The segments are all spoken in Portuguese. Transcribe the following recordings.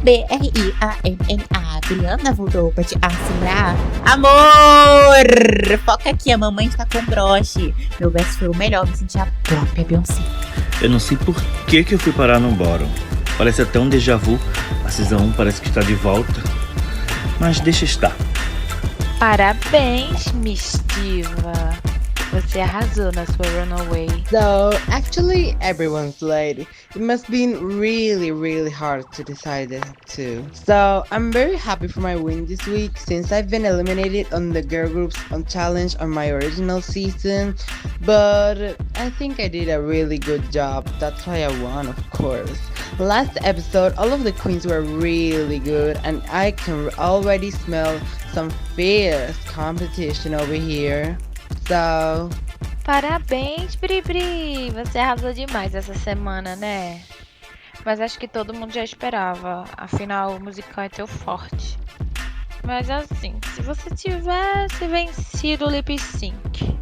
BRIANNA. Brianna voltou pra te assombrar. Amor! Foca aqui, a mamãe está com broche. Meu verso foi o melhor, me senti a própria Beyoncé. Eu não sei por que eu fui parar no bottom. Parece até um déjà vu. A Season 1 parece que está de volta. Mas deixa estar. Parabéns, Miss Diva. Você arrasou na sua Runaway. So, actually, everyone's late. It must have been really hard to decide the two. So, I'm very happy for my win this week since I've been eliminated on the girl groups on challenge on my original season. But I think I did a really good job. That's why I won, of course. Last episode, all of the queens were really good, and I can already smell some fierce competition over here. So... Parabéns, Bribri! Você arrasou demais essa semana, né? Mas acho que todo mundo já esperava. Afinal, o musical é teu forte. Mas assim, se você tivesse vencido o lip sync,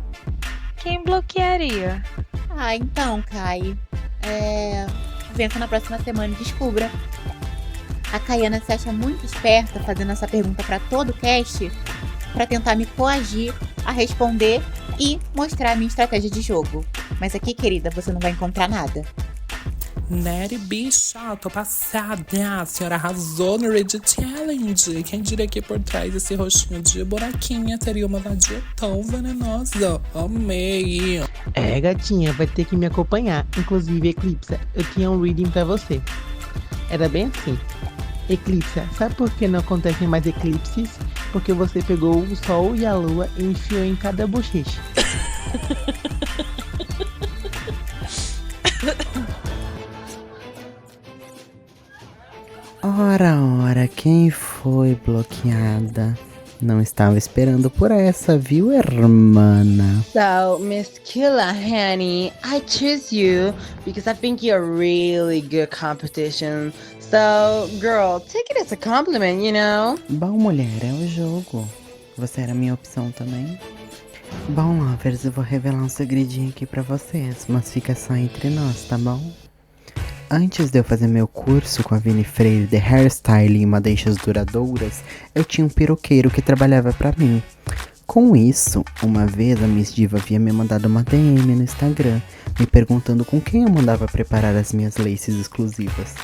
quem bloquearia? Então, Kai. Vença na próxima semana e descubra. A Kaiana se acha muito esperta fazendo essa pergunta pra todo o cast pra tentar me coagir a responder e mostrar a minha estratégia de jogo. Mas aqui, querida, você não vai encontrar nada. Nery, bicha, tô passada. A senhora arrasou no Rage Challenge. Quem diria que por trás desse rostinho de buraquinha teria uma vadia tão venenosa? Amei. Gatinha, vai ter que me acompanhar. Inclusive, Eclipse, eu tinha um reading pra você. Era bem assim. Eclipse, sabe por que não acontecem mais eclipses? Porque você pegou o sol e a lua e enfiou em cada bochecha. Ora, quem foi bloqueada? Não estava esperando por essa, viu, hermana? So, Miss Killa, honey, I choose you because I think you're a really good competition. So, girl, take it as a compliment, you know? Bom, mulher, é o jogo. Você era minha opção também? Bom, lovers, eu vou revelar um segredinho aqui pra vocês, mas fica só entre nós, tá bom? Antes de eu fazer meu curso com a Vini Freire de hairstyling e madeixas duradouras, eu tinha um peruqueiro que trabalhava pra mim. Com isso, uma vez a Miss Diva havia me mandado uma DM no Instagram, me perguntando com quem eu mandava preparar as minhas laces exclusivas.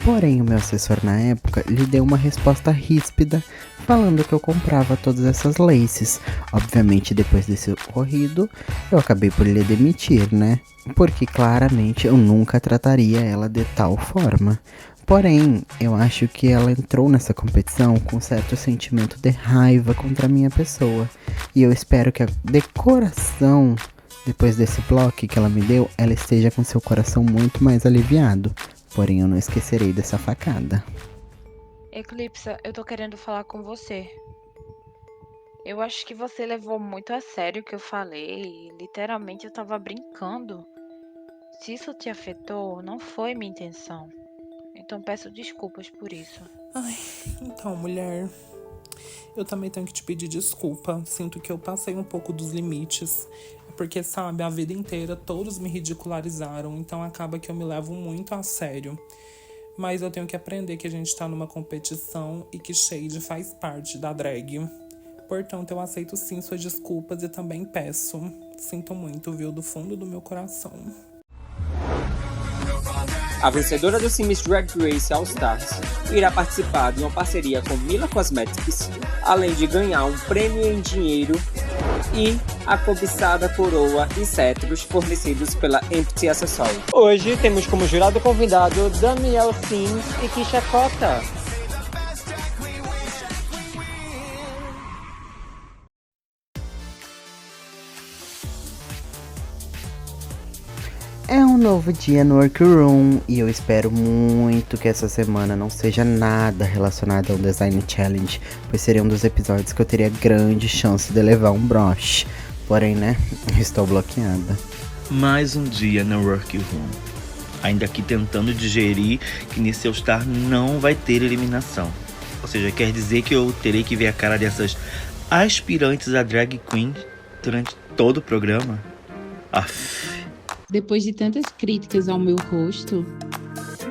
Porém, o meu assessor na época lhe deu uma resposta ríspida, falando que eu comprava todas essas laces. Obviamente, depois desse ocorrido, eu acabei por lhe demitir, né? Porque claramente eu nunca trataria ela de tal forma. Porém, eu acho que ela entrou nessa competição com certo sentimento de raiva contra a minha pessoa. E eu espero que de coração, depois desse bloco que ela me deu, ela esteja com seu coração muito mais aliviado. Porém, eu não esquecerei dessa facada. Eclipse, eu tô querendo falar com você. Eu acho que você levou muito a sério o que eu falei. Literalmente eu tava brincando. Se isso te afetou, não foi minha intenção. Então peço desculpas por isso. Então, mulher, eu também tenho que te pedir desculpa. Sinto que eu passei um pouco dos limites. Porque, sabe, a vida inteira todos me ridicularizaram. Então acaba que eu me levo muito a sério. Mas eu tenho que aprender que a gente tá numa competição e que shade faz parte da drag. Portanto, eu aceito sim suas desculpas e também peço. Sinto muito, viu, do fundo do meu coração. A vencedora do Sims Drag Race All Stars irá participar de uma parceria com Mila Cosmetics, além de ganhar um prêmio em dinheiro e a cobiçada coroa e cetros fornecidos pela Empty Accessory. Hoje temos como jurado convidado Daniel Sims e Kisha Cota. É um novo dia no Workroom e eu espero muito que essa semana não seja nada relacionado ao Design Challenge, pois seria um dos episódios que eu teria grande chance de levar um broche. Porém, né, estou bloqueada. Mais um dia no Workroom. Ainda aqui tentando digerir que nesse All Star não vai ter eliminação. Ou seja, quer dizer que eu terei que ver a cara dessas aspirantes a drag queen durante todo o programa? Aff. Depois de tantas críticas ao meu rosto,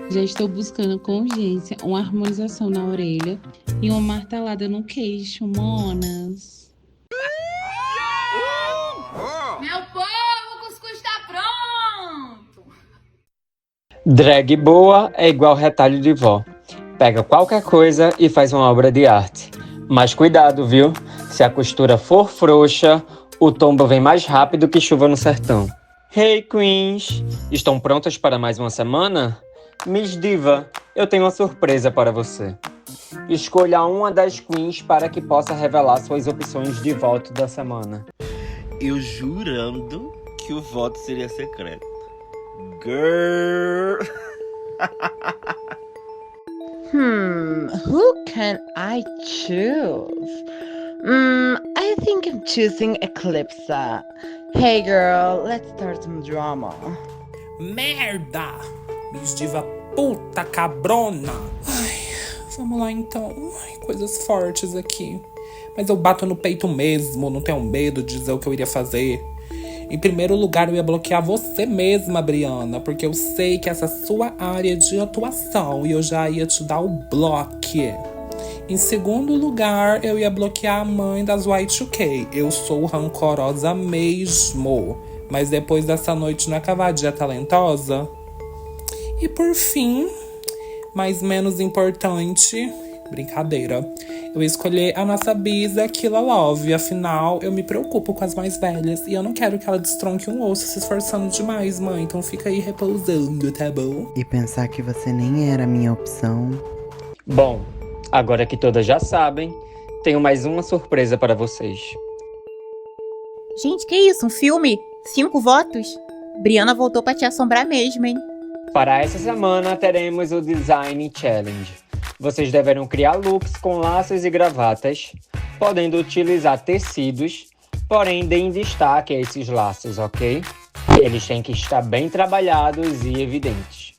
Já estou buscando com urgência uma harmonização na orelha e uma martelada no queixo, monas. Meu povo, o cuscuz tá pronto! Drag boa é igual retalho de vó. Pega qualquer coisa e faz uma obra de arte. Mas cuidado, viu? Se a costura for frouxa, o tombo vem mais rápido que chuva no sertão. Hey, queens! Estão prontas para mais uma semana? Miss Diva, eu tenho uma surpresa para você. Escolha uma das queens para que possa revelar suas opções de voto da semana. Eu jurando que o voto seria secreto. Girl! Who can I choose? I think I'm choosing Eclipse. Hey girl, let's start some drama. Merda! Miss Diva puta cabrona! Ai, vamos lá então. Ai, coisas fortes aqui. Mas eu bato no peito mesmo, não tenho medo de dizer o que eu iria fazer. Em primeiro lugar, eu ia bloquear você mesma, Briana, porque eu sei que essa é a sua área de atuação e eu já ia te dar o bloco. Em segundo lugar, eu ia bloquear a mãe das Y2K. Eu sou rancorosa mesmo. Mas depois dessa noite na cavadinha talentosa. E por fim, mas menos importante, brincadeira, eu ia escolher a nossa bisa Killa Love. Afinal, eu me preocupo com as mais velhas e eu não quero que ela destronque um osso se esforçando demais, mãe. Então fica aí repousando, tá bom? E pensar que você nem era a minha opção. Bom, agora que todas já sabem, tenho mais uma surpresa para vocês. Gente, que isso? Um filme? 5 votos? Briana voltou pra te assombrar mesmo, hein? Para essa semana, teremos o Design Challenge. Vocês deverão criar looks com laços e gravatas, podendo utilizar tecidos, porém deem destaque a esses laços, ok? Eles têm que estar bem trabalhados e evidentes.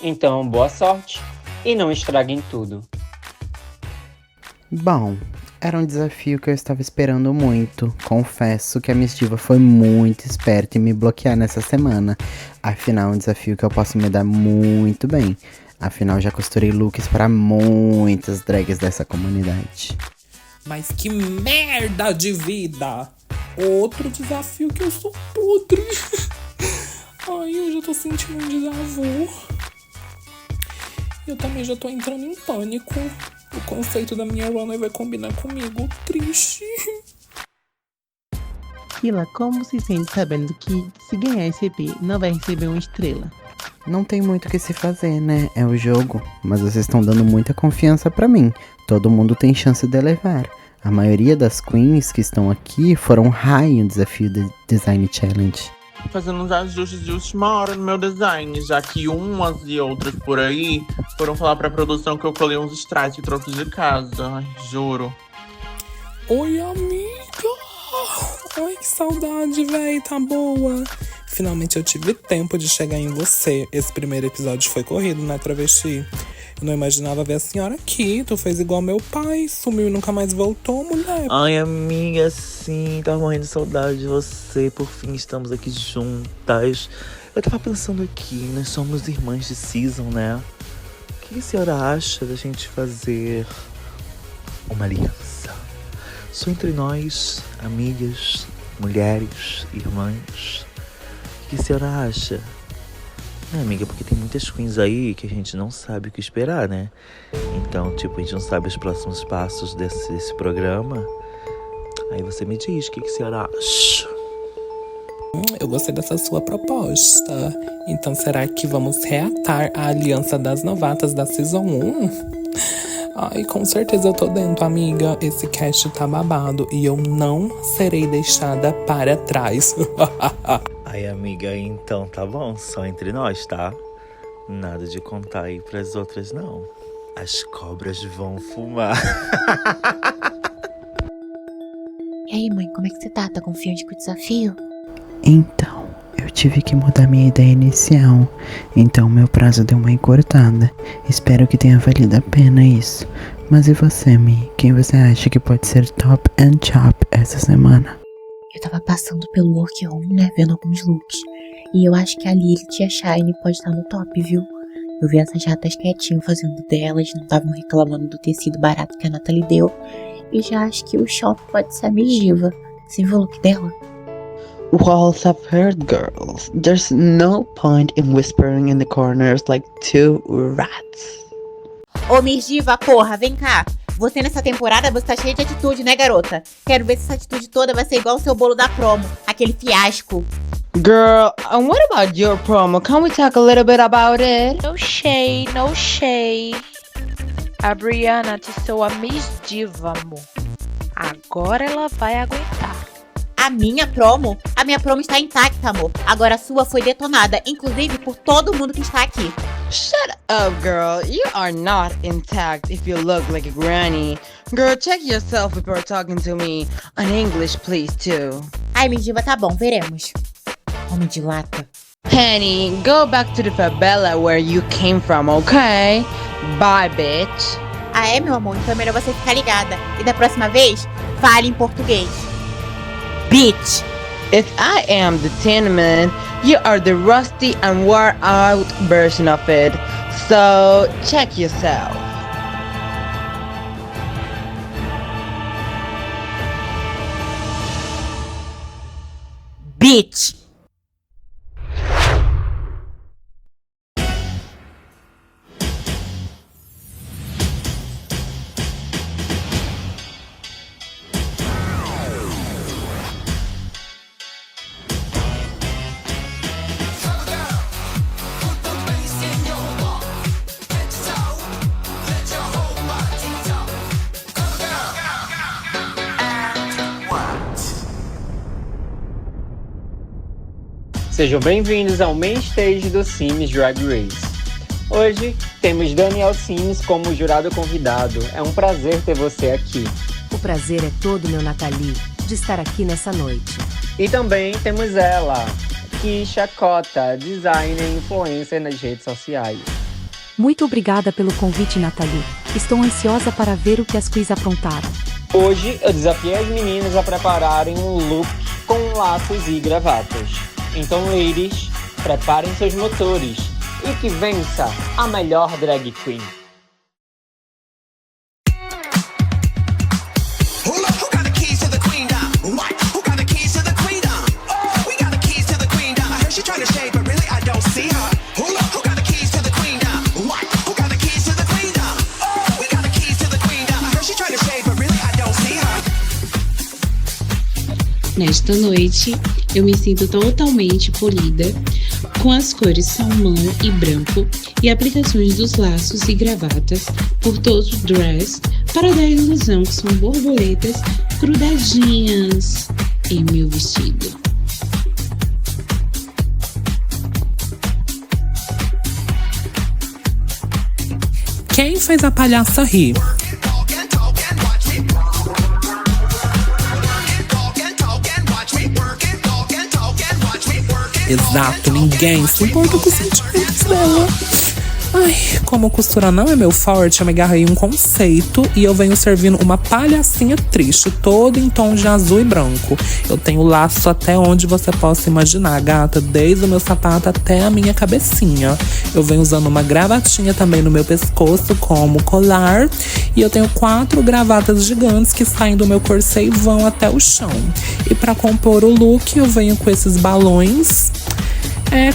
Então, boa sorte e não estraguem tudo. Bom, era um desafio que eu estava esperando muito. Confesso que a Miss Diva foi muito esperta em me bloquear nessa semana. Afinal, é um desafio que eu posso me dar muito bem. Afinal, já costurei looks para muitas drags dessa comunidade. Mas que merda de vida! Outro desafio que eu sou podre. Ai, eu já tô sentindo um déjà vu. Eu também já tô entrando em pânico. O conceito da minha runway vai combinar comigo. Triste. Killa, como se sente sabendo que se ganhar esse EP não vai receber uma estrela? Não tem muito o que se fazer, né? É o jogo. Mas vocês estão dando muita confiança pra mim. Todo mundo tem chance de levar. A maioria das queens que estão aqui foram high no desafio do Design Challenge. Fazendo uns ajustes de última hora no meu design, já que umas e outras por aí foram falar pra produção que eu colei uns strass e trouxe de casa. Ai, juro. Oi, amiga! Ai, que saudade, véi, tá boa? Finalmente eu tive tempo de chegar em você. Esse primeiro episódio foi corrido, né, travesti? Eu não imaginava ver a senhora aqui. Tu fez igual meu pai, sumiu e nunca mais voltou, mulher. Ai, amiga, sim, tava morrendo de saudade de você. Por fim, estamos aqui juntas. Eu tava pensando aqui, nós somos irmãs de season, né? O que a senhora acha da gente fazer uma aliança? Só entre nós, amigas, mulheres, irmãs. O que a senhora acha? É, amiga, porque tem muitas queens aí que a gente não sabe o que esperar, né? Então, tipo, a gente não sabe os próximos passos desse programa. Aí você me diz, o que a senhora acha? Eu gostei dessa sua proposta. Então, será que vamos reatar a aliança das novatas da Season 1? Ai, com certeza eu tô dentro, amiga. Esse cast tá babado e eu não serei deixada para trás. Ai, amiga, então tá bom, só entre nós, tá? Nada de contar aí pras outras, não. As cobras vão fumar. E aí, mãe, como é que você tá? Tá confiante com o desafio? Então, eu tive que mudar minha ideia inicial. Então meu prazo deu uma encurtada. Espero que tenha valido a pena isso. Mas e você, Mi? Quem você acha que pode ser top and chop essa semana? Eu tava passando pelo workroom, né, vendo alguns looks. E eu acho que a Lilith e a Shine pode estar no top, viu? Eu vi essas ratas quietinho fazendo delas, não estavam reclamando do tecido barato que a Nathalie deu. E já acho que o shopping pode ser a Miss Diva. Você viu o look dela? Walls I've heard, girls. There's no point in whispering in the corners like two rats. Ô Miss Diva, porra, vem cá. Você nessa temporada, você tá cheia de atitude, né, garota? Quero ver se essa atitude toda vai ser igual o seu bolo da promo. Aquele fiasco. Girl, and what about your promo? Can we talk a little bit about it? No shade, no shade. A Brianna testou a Miss Diva, amor. Agora ela vai aguentar. A minha promo? A minha promo está intacta, amor. Agora a sua foi detonada, inclusive por todo mundo que está aqui. Shut up, girl. You are not intact if you look like a granny. Girl, check yourself before talking to me. In English, please, too. Ai, Miss Diva, tá bom, veremos. Homem de lata. Penny, go back to the favela where you came from, okay? Bye, bitch. Ah, é, meu amor? Então é melhor você ficar ligada. E da próxima vez, fale em português. Bitch! If I am the Tin Man, you are the rusty and wore out version of it. So, check yourself. Bitch! Sejam bem-vindos ao main stage do Sims Drag Race. Hoje temos Daniel Sims como jurado convidado. É um prazer ter você aqui. O prazer é todo meu, Nathalie, de estar aqui nessa noite. E também temos ela, Kisha Cota, designer e influencer nas redes sociais. Muito obrigada pelo convite, Nathalie. Estou ansiosa para ver o que as quiz aprontaram. Hoje eu desafiei as meninas a prepararem um look com laços e gravatas. Então, ladies, preparem seus motores e que vença a melhor drag queen. Nesta noite, eu me sinto totalmente polida, com as cores salmão e branco e aplicações dos laços e gravatas por todo o dress para dar a ilusão que são borboletas grudadinhas em meu vestido. Quem fez a palhaça rir? Exato, ninguém se importa com os sentimentos dela. Ai, como costura não é meu forte, eu me agarrei em um conceito e eu venho servindo uma palhacinha triste, toda em tom de azul e branco. Eu tenho laço até onde você possa imaginar, gata, desde o meu sapato até a minha cabecinha. Eu venho usando uma gravatinha também no meu pescoço como colar. E eu tenho 4 gravatas gigantes que saem do meu corset e vão até o chão. E pra compor o look, eu venho com esses balões.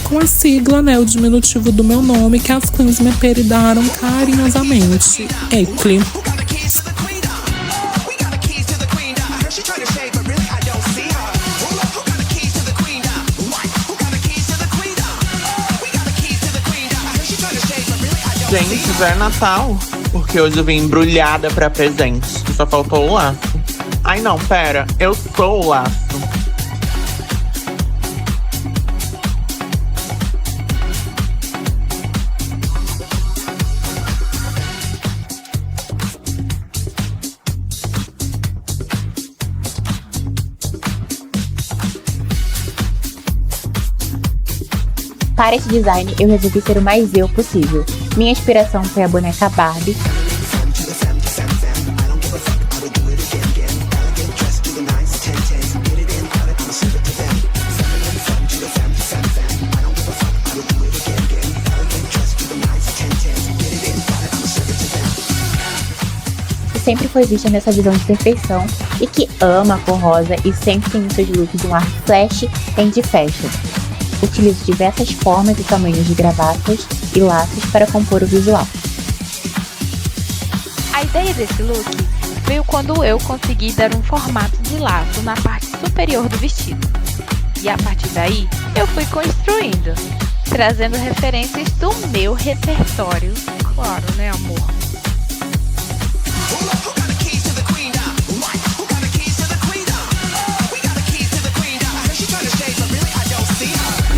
Com a sigla, né, o diminutivo do meu nome, que as queens me apelidaram carinhosamente. Ecli. Gente, já é Natal, porque hoje eu vim embrulhada pra presente. Só faltou o laço. Ai não, pera, eu sou o laço. Para esse design, eu resolvi ser o mais eu possível. Minha inspiração foi a boneca Barbie. sempre foi vista nessa visão de perfeição e que ama a cor rosa e sempre tem em seus looks um ar flash and fashion. Utilizo diversas formas e tamanhos de gravatas e laços para compor o visual. A ideia desse look veio quando eu consegui dar um formato de laço na parte superior do vestido. E a partir daí, eu fui construindo, trazendo referências do meu repertório. Claro, né, amor?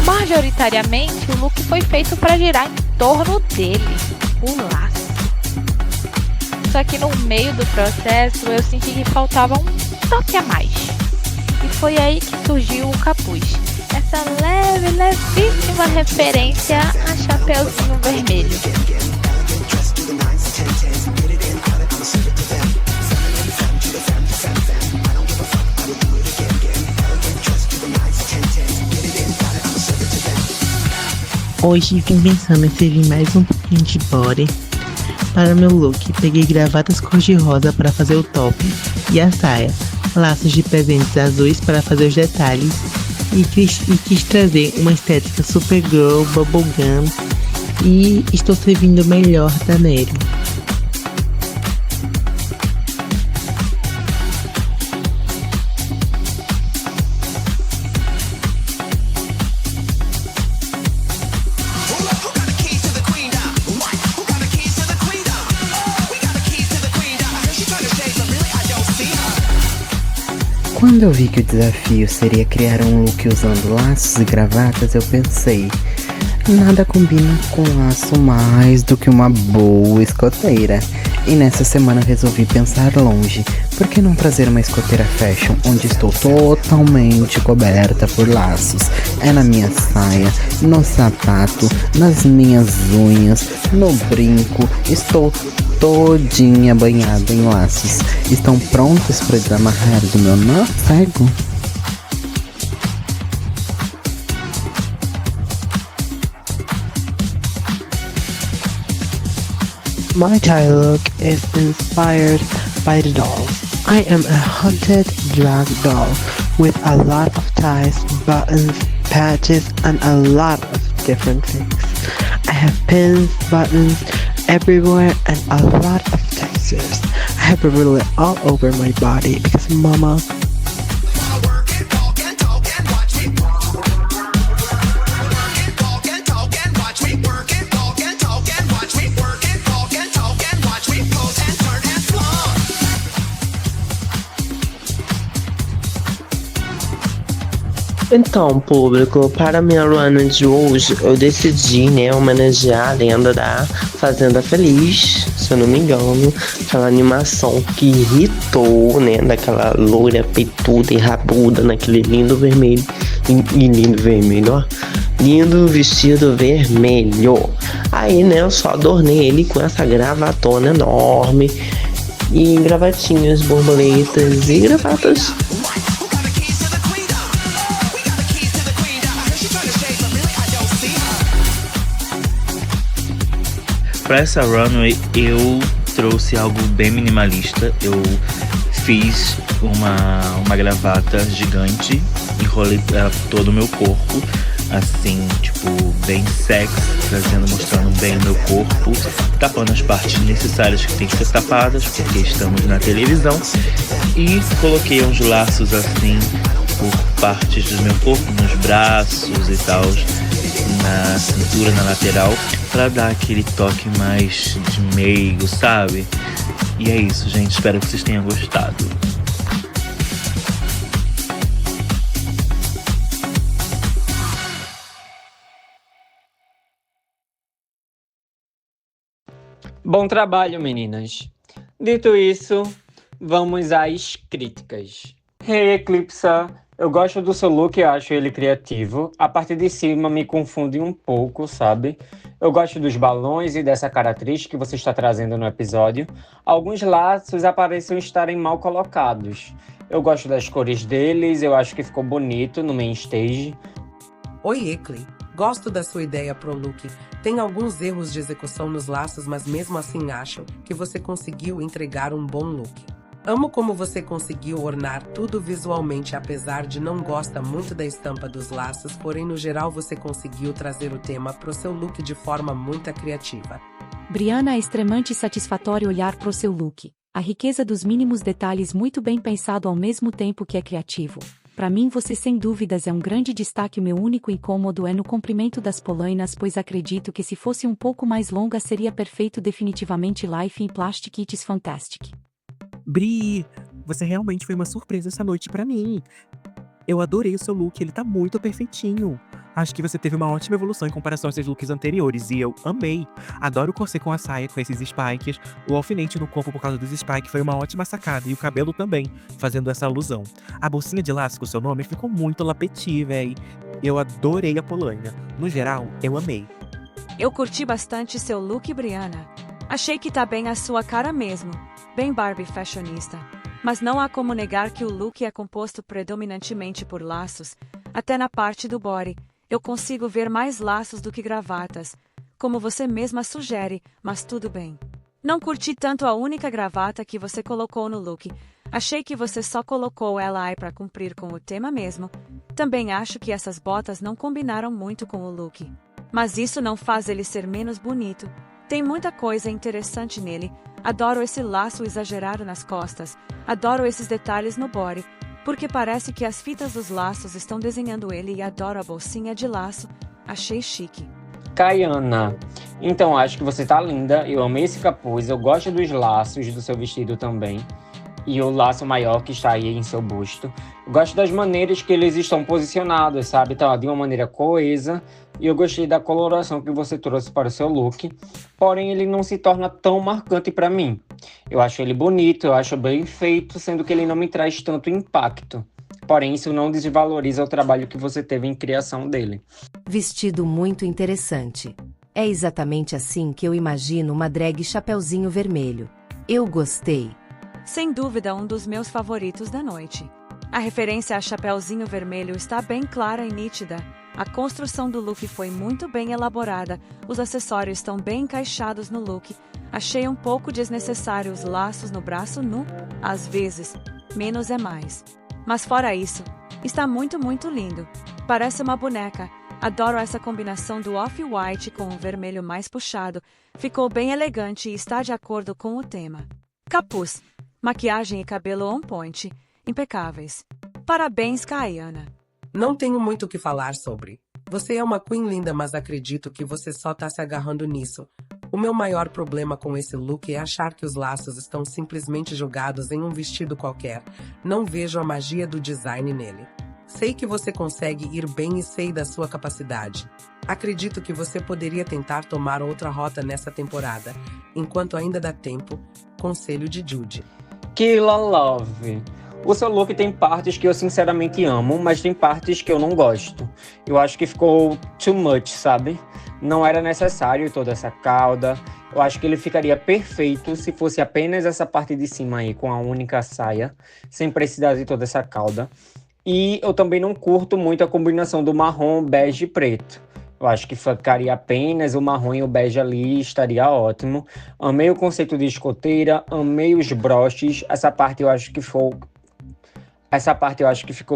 Majoritariamente, o look foi feito para girar em torno dele, o laço. Só que no meio do processo eu senti que faltava um toque a mais. E foi aí que surgiu o capuz. Essa levíssima referência a Chapeuzinho Vermelho. Hoje vim pensando em servir mais um pouquinho de body para meu look. Peguei gravatas cor-de-rosa para fazer o top e a saia, laços de presentes azuis para fazer os detalhes e quis trazer uma estética super girl, bubblegum e estou servindo o melhor da Nery. Quando eu vi que o desafio seria criar um look usando laços e gravatas, eu pensei, nada combina com laço mais do que uma boa escoteira. E nessa semana resolvi pensar longe, por que não trazer uma escoteira fashion, onde estou totalmente coberta por laços? É na minha saia, no sapato, nas minhas unhas, no brinco, estou todinha banhada em laços. Estão prontos para desamarrar do meu nó cego? My tie look is inspired by the dolls. I am a haunted drag doll with a lot of ties, buttons, patches, and a lot of different things. I have pins, buttons everywhere, and a lot of textures. I have it really all over my body because mama. Então, público, para minha run de hoje, eu decidi, homenagear a lenda da Fazenda Feliz, se eu não me engano, aquela animação que irritou, daquela loira peituda e rabuda naquele lindo vermelho, lindo vestido vermelho. Aí, eu só adornei ele com essa gravatona enorme e gravatinhas, borboletas e gravatas. Para essa runway eu trouxe algo bem minimalista. Eu fiz uma gravata gigante, enrolei todo o meu corpo, assim, bem sexy, mostrando bem o meu corpo, tapando as partes necessárias que tem que ser tapadas, porque estamos na televisão, e coloquei uns laços assim por partes do meu corpo, nos braços e tal, na cintura, na lateral, pra dar aquele toque mais de meigo, sabe? E é isso, gente. Espero que vocês tenham gostado. Bom trabalho, meninas. Dito isso, vamos às críticas. Hey, Eclipse, eu gosto do seu look, eu acho ele criativo. A parte de cima me confunde um pouco, sabe? Eu gosto dos balões e dessa cara triste que você está trazendo no episódio. Alguns laços aparecem estarem mal colocados. Eu gosto das cores deles, eu acho que ficou bonito no main stage. Oi, Ecli. Gosto da sua ideia pro look. Tem alguns erros de execução nos laços, mas mesmo assim acho que você conseguiu entregar um bom look. Amo como você conseguiu ornar tudo visualmente, apesar de não gosta muito da estampa dos laços, porém no geral você conseguiu trazer o tema pro seu look de forma muito criativa. Briana, é extremamente satisfatório olhar pro seu look. A riqueza dos mínimos detalhes muito bem pensado ao mesmo tempo que é criativo. Para mim você sem dúvidas é um grande destaque. O meu único incômodo é no comprimento das polainas, pois acredito que se fosse um pouco mais longa seria perfeito. Definitivamente Life in Plastic It's Fantastic. Bri, você realmente foi uma surpresa essa noite pra mim. Eu adorei o seu look, ele tá muito perfeitinho. Acho que você teve uma ótima evolução em comparação aos seus looks anteriores e eu amei. Adoro o corset com a saia, com esses spikes. O alfinete no corpo por causa dos spikes foi uma ótima sacada e o cabelo também, fazendo essa alusão. A bolsinha de laço com o seu nome ficou muito lapeti, véi. Eu adorei a polaina. No geral, eu amei. Eu curti bastante seu look, Briana. Achei que tá bem a sua cara mesmo. Bem Barbie fashionista. Mas não há como negar que o look é composto predominantemente por laços. Até na parte do body, eu consigo ver mais laços do que gravatas, como você mesma sugere, mas tudo bem. Não curti tanto a única gravata que você colocou no look. Achei que você só colocou ela aí para cumprir com o tema mesmo. Também acho que essas botas não combinaram muito com o look. Mas isso não faz ele ser menos bonito. Tem muita coisa interessante nele. Adoro esse laço exagerado nas costas. Adoro esses detalhes no body, porque parece que as fitas dos laços estão desenhando ele, e adoro a bolsinha de laço. Achei chique. Kayana, então acho que você tá linda. Eu amei esse capuz. Eu gosto dos laços do seu vestido também. E o laço maior que está aí em seu busto. Eu gosto das maneiras que eles estão posicionados, sabe? Tá de uma maneira coesa. E eu gostei da coloração que você trouxe para o seu look. Porém, ele não se torna tão marcante para mim. Eu acho ele bonito, eu acho bem feito, sendo que ele não me traz tanto impacto. Porém, isso não desvaloriza o trabalho que você teve em criação dele. Vestido muito interessante. É exatamente assim que eu imagino uma drag chapeuzinho vermelho. Eu gostei. Sem dúvida, um dos meus favoritos da noite. A referência a Chapeuzinho Vermelho está bem clara e nítida. A construção do look foi muito bem elaborada. Os acessórios estão bem encaixados no look. Achei um pouco desnecessário os laços no braço nu. Às vezes, menos é mais. Mas fora isso, está muito lindo. Parece uma boneca. Adoro essa combinação do off-white com o vermelho mais puxado. Ficou bem elegante e está de acordo com o tema. Capuz. Maquiagem e cabelo on point, impecáveis. Parabéns, Kayana. Não tenho muito o que falar sobre. Você é uma queen linda, mas acredito que você só tá se agarrando nisso. O meu maior problema com esse look é achar que os laços estão simplesmente jogados em um vestido qualquer. Não vejo a magia do design nele. Sei que você consegue ir bem e sei da sua capacidade. Acredito que você poderia tentar tomar outra rota nessa temporada, enquanto ainda dá tempo. Conselho de Judy. Killa Love. O seu look tem partes que eu sinceramente amo, mas tem partes que eu não gosto. Eu acho que ficou too much, sabe? Não era necessário toda essa cauda. Eu acho que ele ficaria perfeito se fosse apenas essa parte de cima aí, com a única saia, sem precisar de toda essa cauda. E eu também não curto muito a combinação do marrom, bege e preto. Eu acho que ficaria apenas o marrom e o bege ali, estaria ótimo. Amei o conceito de escoteira, amei os broches. Essa parte eu acho que ficou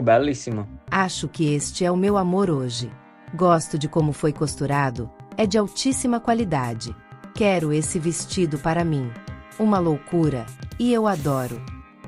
belíssima. Acho que este é o meu amor hoje. Gosto de como foi costurado. É de altíssima qualidade. Quero esse vestido para mim. Uma loucura. E eu adoro.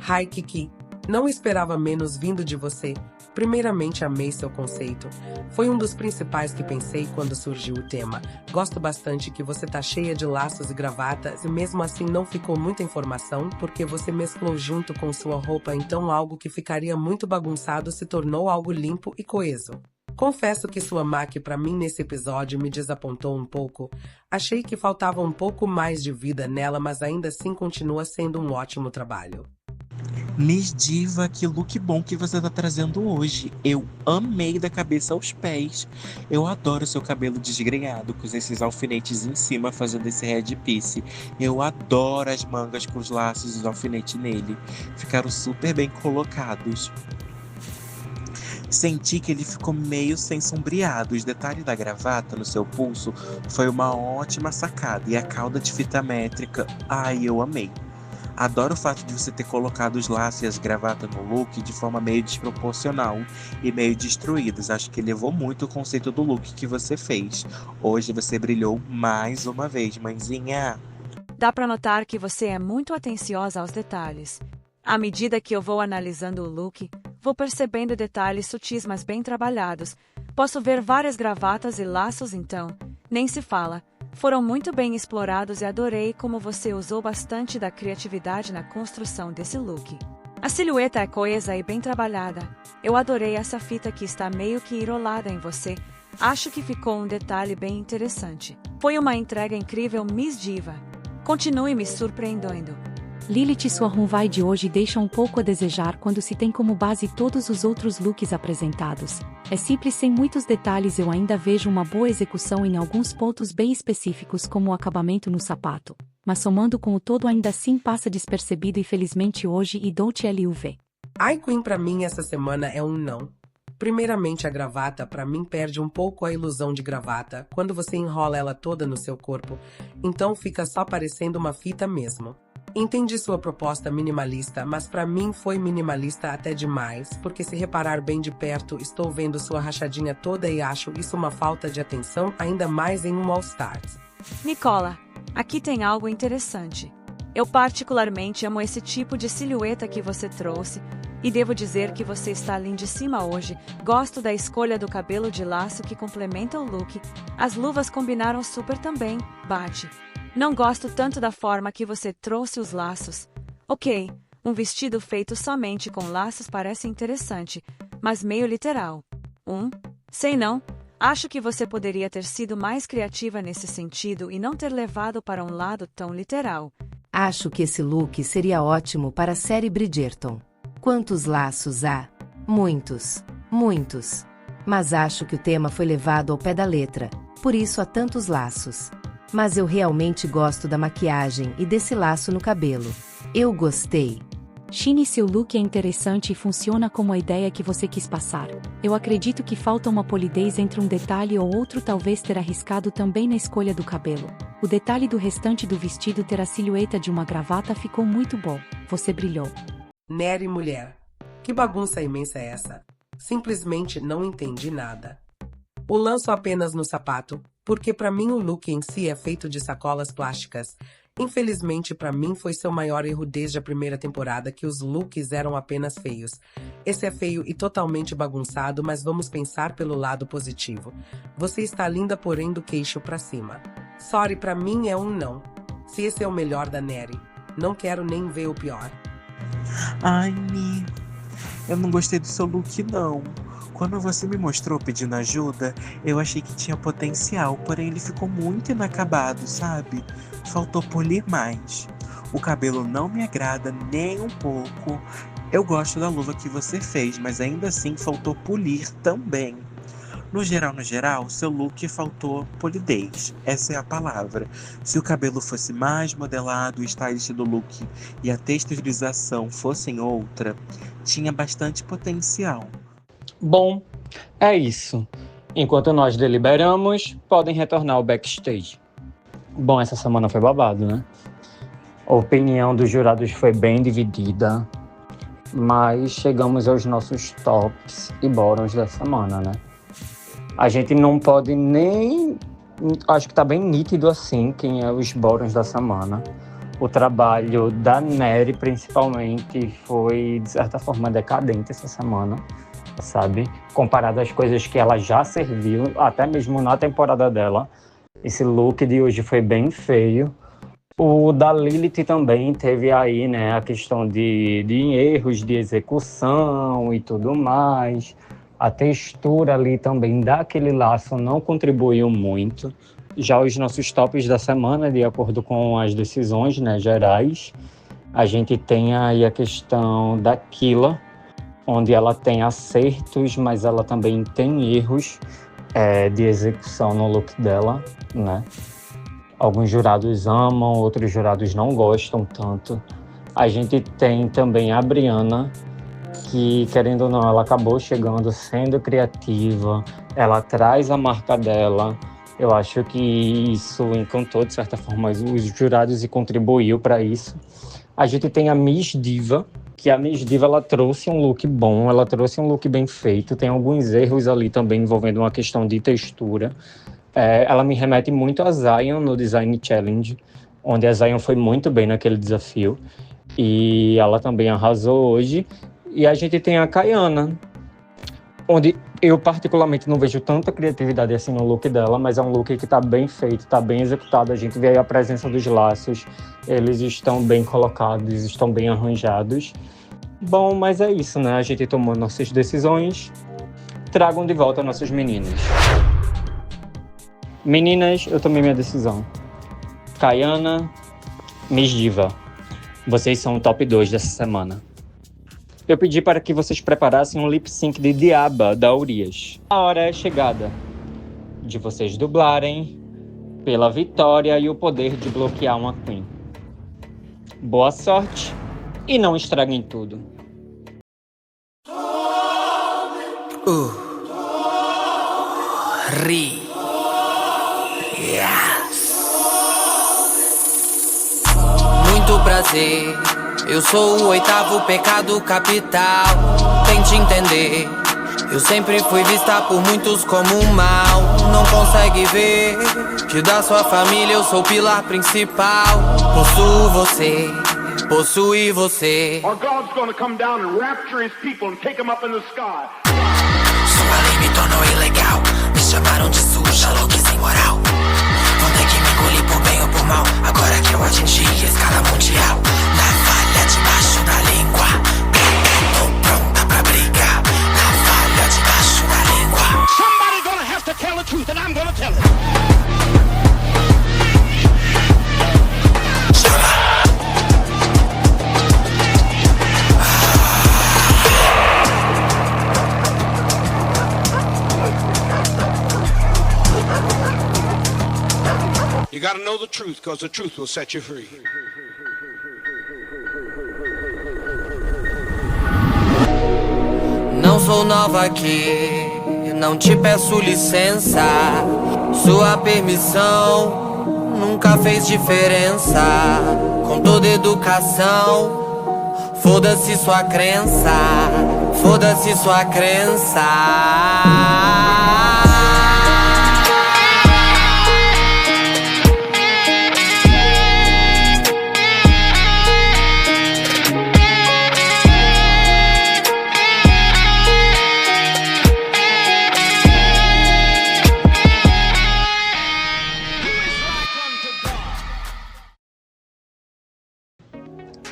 Hi, Kiki. Não esperava menos vindo de você. Primeiramente, amei seu conceito. Foi um dos principais que pensei quando surgiu o tema. Gosto bastante que você tá cheia de laços e gravatas, e mesmo assim não ficou muita informação, porque você mesclou junto com sua roupa, então algo que ficaria muito bagunçado se tornou algo limpo e coeso. Confesso que sua make pra mim nesse episódio me desapontou um pouco. Achei que faltava um pouco mais de vida nela, mas ainda assim continua sendo um ótimo trabalho. Miss Diva, que look bom que você tá trazendo hoje. Eu amei da cabeça aos pés. Eu adoro seu cabelo desgrenhado, com esses alfinetes em cima, fazendo esse headpiece. Eu adoro as mangas com os laços e os alfinetes nele. Ficaram super bem colocados. Senti que ele ficou meio sem sombreado. Os detalhes da gravata no seu pulso foi uma ótima sacada. E a cauda de fita métrica, ai, eu amei. Adoro o fato de você ter colocado os laços e as gravatas no look de forma meio desproporcional e meio destruídas. Acho que elevou muito o conceito do look que você fez. Hoje você brilhou mais uma vez, mãezinha. Dá pra notar que você é muito atenciosa aos detalhes. À medida que eu vou analisando o look, vou percebendo detalhes sutis mas bem trabalhados. Posso ver várias gravatas e laços então. Nem se fala. Foram muito bem explorados e adorei como você usou bastante da criatividade na construção desse look. A silhueta é coesa e bem trabalhada. Eu adorei essa fita que está meio que enrolada em você. Acho que ficou um detalhe bem interessante. Foi uma entrega incrível, Miss Diva. Continue me surpreendendo. Lilith, sua runway de hoje deixa um pouco a desejar quando se tem como base todos os outros looks apresentados. É simples sem muitos detalhes, eu ainda vejo uma boa execução em alguns pontos bem específicos como o acabamento no sapato. Mas somando com o todo ainda assim passa despercebido e felizmente hoje e dou-te LUV. iQueen pra mim essa semana é um não. Primeiramente a gravata pra mim perde um pouco a ilusão de gravata quando você enrola ela toda no seu corpo, então fica só parecendo uma fita mesmo. Entendi sua proposta minimalista, mas pra mim foi minimalista até demais, porque se reparar bem de perto, estou vendo sua rachadinha toda e acho isso uma falta de atenção, ainda mais em um All Stars. Nicola, aqui tem algo interessante. Eu particularmente amo esse tipo de silhueta que você trouxe, e devo dizer que você está lindíssima hoje. Gosto da escolha do cabelo de laço que complementa o look. As luvas combinaram super também, bate. Não gosto tanto da forma que você trouxe os laços. Ok, um vestido feito somente com laços parece interessante, mas meio literal. Sei não. Acho que você poderia ter sido mais criativa nesse sentido e não ter levado para um lado tão literal. Acho que esse look seria ótimo para a série Bridgerton. Quantos laços há? Muitos. Muitos. Mas acho que o tema foi levado ao pé da letra, por isso há tantos laços. Mas eu realmente gosto da maquiagem e desse laço no cabelo. Eu gostei. Shine, seu look é interessante e funciona como a ideia que você quis passar. Eu acredito que falta uma polidez entre um detalhe ou outro, talvez ter arriscado também na escolha do cabelo. O detalhe do restante do vestido ter a silhueta de uma gravata ficou muito bom. Você brilhou. Nery mulher, que bagunça imensa é essa? Simplesmente não entendi nada. O lanço apenas no sapato, porque pra mim o look em si é feito de sacolas plásticas. Infelizmente pra mim foi seu maior erro desde a primeira temporada, que os looks eram apenas feios. Esse é feio e totalmente bagunçado, mas vamos pensar pelo lado positivo. Você está linda, porém do queixo pra cima. Sorry, pra mim é um não. Se esse é o melhor da Nery, não quero nem ver o pior. Ai, Mi, eu não gostei do seu look não. Quando você me mostrou pedindo ajuda, eu achei que tinha potencial, porém ele ficou muito inacabado, sabe? Faltou polir mais. O cabelo não me agrada nem um pouco. Eu gosto da luva que você fez, mas ainda assim faltou polir também. No geral, seu look faltou polidez. Essa é a palavra. Se o cabelo fosse mais modelado, o stylist do look e a texturização fossem outra, tinha bastante potencial. Bom, é isso. Enquanto nós deliberamos, podem retornar ao backstage. Bom, essa semana foi babado, né? A opinião dos jurados foi bem dividida, mas chegamos aos nossos tops e bottoms da semana, né? A gente não pode nem... Acho que tá bem nítido assim quem é os bottoms da semana. O trabalho da Nery, principalmente, foi, de certa forma, decadente essa semana, sabe? Comparado às coisas que ela já serviu, até mesmo na temporada dela. Esse look de hoje foi bem feio. O da Lilith também teve aí, né, a questão de erros de execução e tudo mais. A textura ali também daquele laço não contribuiu muito. Já os nossos tops da semana, de acordo com as decisões, né, gerais, a gente tem aí a questão da Killa, onde ela tem acertos, mas ela também tem erros de execução no look dela, né? Alguns jurados amam, outros jurados não gostam tanto. A gente tem também a Brianna, que, querendo ou não, ela acabou chegando, sendo criativa, ela traz a marca dela. Eu acho que isso encantou, de certa forma, os jurados e contribuiu para isso. A gente tem a Miss Diva, que a Miss Diva ela trouxe um look bom, ela trouxe um look bem feito. Tem alguns erros ali também envolvendo uma questão de textura. Ela me remete muito a Zion no Design Challenge, onde a Zion foi muito bem naquele desafio. E ela também arrasou hoje. E a gente tem a Kayana, onde eu particularmente não vejo tanta criatividade assim no look dela, mas é um look que está bem feito, está bem executado. A gente vê aí a presença dos laços, eles estão bem colocados, estão bem arranjados. Bom, mas é isso, né? A gente tomou nossas decisões. Tragam de volta nossos meninos. Meninas, eu tomei minha decisão. Kayana, Miss Diva. Vocês são o top 2 dessa semana. Eu pedi para que vocês preparassem um lip sync de Diaba, da Urias. A hora é chegada de vocês dublarem pela vitória e o poder de bloquear uma Queen. Boa sorte e não estraguem tudo. Muito prazer. Eu sou o 8º pecado capital. Tente entender. Eu sempre fui vista por muitos como um mal. Não consegue ver que da sua família eu sou o pilar principal. Possuo você, possui você. Or God's gonna come down and rapture his people and take them up in the sky. Sua lei me tornou ilegal. Me chamaram de suja, louca e sem moral. Vão ter que me engolir por bem ou por mal. Agora que eu atingi a escala mundial. Na falha debaixo da língua. Tô pronta pra brigar. Na falha debaixo da língua. Somebody gonna have to tell the truth and I'm gonna tell it. You gotta know the truth, because the truth will set you free. Não sou nova aqui, não te peço licença. Sua permissão nunca fez diferença. Com toda educação, foda-se sua crença. Foda-se sua crença.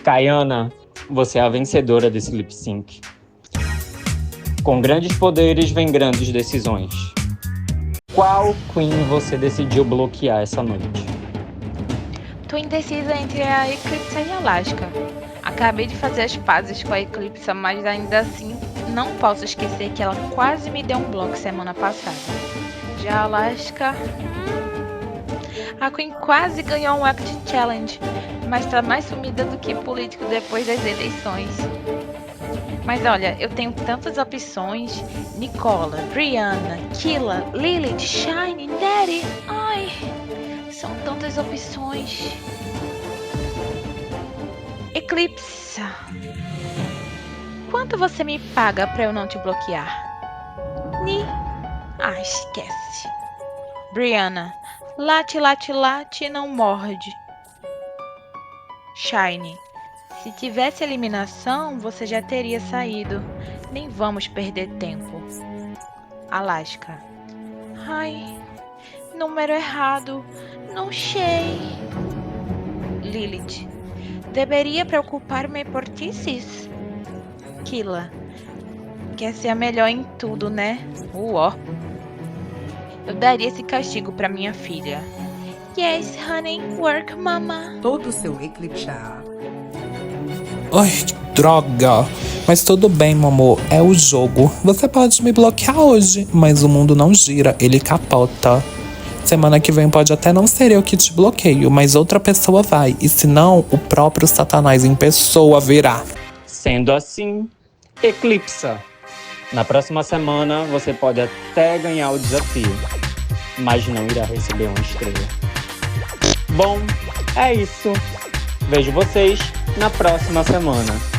Kayana, você é a vencedora desse lip sync. Com grandes poderes vem grandes decisões. Qual Queen você decidiu bloquear essa noite? Tô indecisa entre a Eclipse e a Alaska. Acabei de fazer as pazes com a Eclipse, mas ainda assim não posso esquecer que ela quase me deu um bloco semana passada. Já a Alaska... A Queen quase ganhou um Act Challenge, mas tá mais sumida do que político depois das eleições. Mas olha, eu tenho tantas opções. Nicola, Brianna, Killa, Lilith, Shine, Nettie. Ai, são tantas opções. Eclipse, quanto você me paga pra eu não te bloquear? Esquece. Brianna, late, late, late, não morde. Shine, se tivesse eliminação, você já teria saído. Nem vamos perder tempo. Alaska, ai, número errado, não sei. Lilith, deveria preocupar-me por ti, sis. Killa, quer ser a melhor em tudo, né? Uó. Eu daria esse castigo pra minha filha. Yes, honey, work, mama. Todo seu Eclipse. Ai, que droga. Mas tudo bem, meu amor, é o jogo. Você pode me bloquear hoje, mas o mundo não gira, ele capota. Semana que vem pode até não ser eu que te bloqueio, mas outra pessoa vai. E se não, o próprio Satanás em pessoa virá. Sendo assim, Eclipsa. Na próxima semana você pode até ganhar o desafio, mas não irá receber uma estrela. Bom, é isso. Vejo vocês na próxima semana.